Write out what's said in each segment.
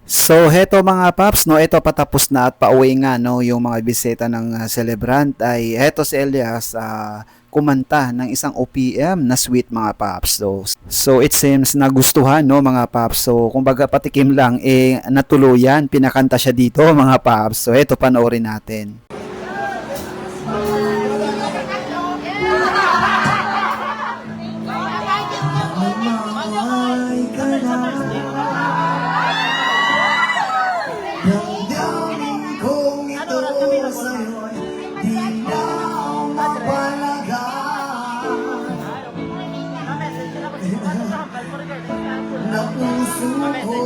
So, heto mga paps, no, ito patapos na at pauwi nga, no, yung mga bisita ng celebrant ay heto si Elias kumanta ng isang OPM na sweet mga paps. So it seems nagustuhan, no, mga paps. So, kumbaga patikim lang, natuluyan, pinakanta siya dito mga paps. So, heto panoorin natin. Damdamin kong ito sa'yo'y di na mapalagan na puso ko.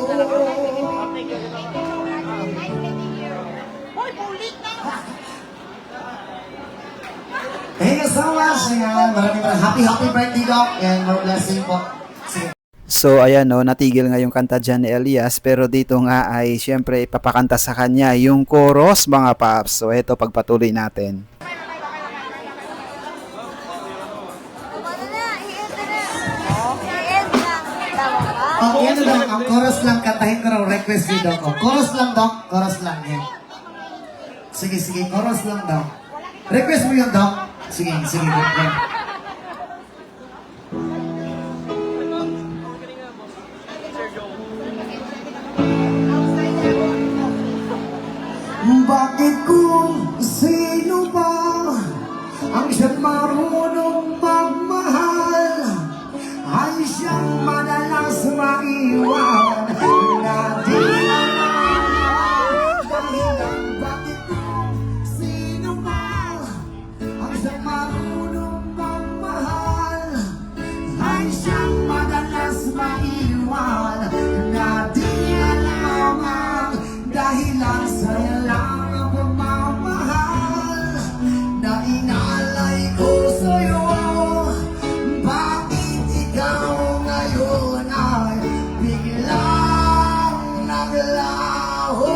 Thank you so much. Ayan, maraming happy birthday, Doc, and more blessing po. Sige. So ayan, no, natigil nga yung kanta dyan ni Elias, pero dito nga ay syempre ipapakanta sa kanya yung chorus mga paps. So eto pagpatuloy natin. Oh, yan na Doc, ang chorus lang, kantahin ko raw, request ni Doc. Oh, chorus lang, Doc, chorus lang. Yan. Sige, chorus lang, Doc. Request mo yun, Doc. Sige, Doc. Bakit kung sino ba ang siyang marunong magmahal ay siyang madalas maiwan na di dahilan. Bakit kung sino ba ang siyang marunong magmahal ay siyang madalas maiwan na di alam ang dahilan. Sa'yo lang ang pagmamahal na inalay ko sa'yo. Bakit ikaw ngayon ay biglang naglaho?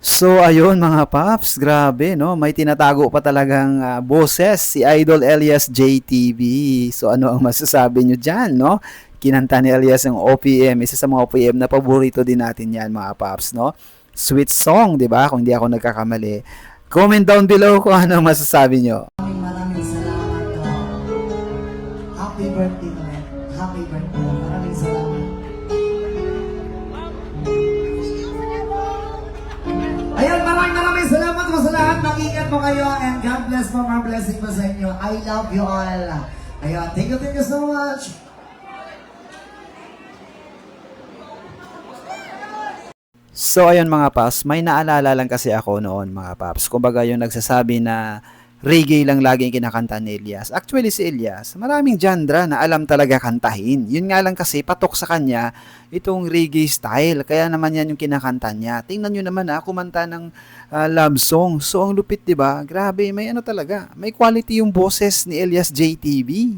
So ayun mga paps, grabe, no, may tinatago pa talagang boses si Idol Elias JTV. So ano ang masasabi nyo dyan, no? Kinanta ni Elias ng OPM, isa sa mga OPM na paborito din natin yan mga paps, no? Sweet song, di ba? Kung di ako nagkakamali. Comment down below kung ano ang masasabi nyo. Maraming salamat, Doc. Happy birthday, man. Happy birthday. Maraming salamat. Ayun, maraming salamat po sa lahat. Mag-ingat po kayo and God bless po, more blessing po sa inyo. I love you all. Ayun, thank you so much. So ayun mga paps, may naalala lang kasi ako noon mga paps. Kumbaga yung nagsasabi na reggae lang lagi yung kinakanta ni Elias. Actually si Elias, maraming genre na alam talaga kantahin. Yun nga lang kasi patok sa kanya itong reggae style. Kaya naman yan yung kinakanta niya. Tingnan nyo naman kumanta ng love song. So ang lupit 'di ba? Grabe, may ano talaga. May quality yung boses ni Elias JTV.